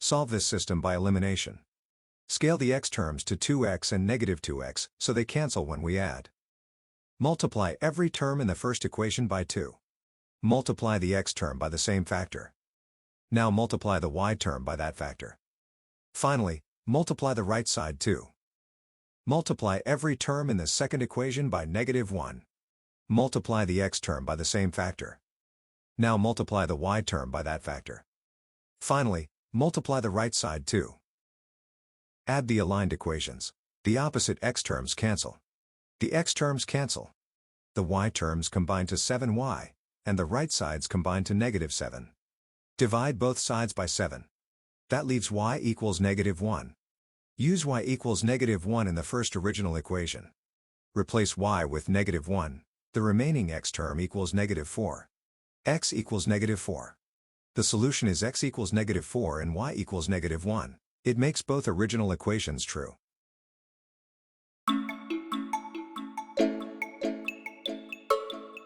Solve this system by elimination. Scale the x terms to 2x and negative 2x, so they cancel when we add. Multiply every term in the first equation by 2. Multiply the x term by the same factor. Now multiply the y term by that factor. Finally, multiply the right side too. Multiply every term in the second equation by negative 1. Multiply the x term by the same factor. Now multiply the y term by that factor. Finally, multiply the right side too. Add the aligned equations. The opposite x terms cancel. The x terms cancel. The y terms combine to 7y, and the right sides combine to negative 7. Divide both sides by 7. That leaves y equals negative 1. Use y equals negative 1 in the first original equation. Replace y with negative 1. The remaining x term equals negative 4. X equals negative 4. The solution is x equals negative 4 and y equals negative 1. It makes both original equations true.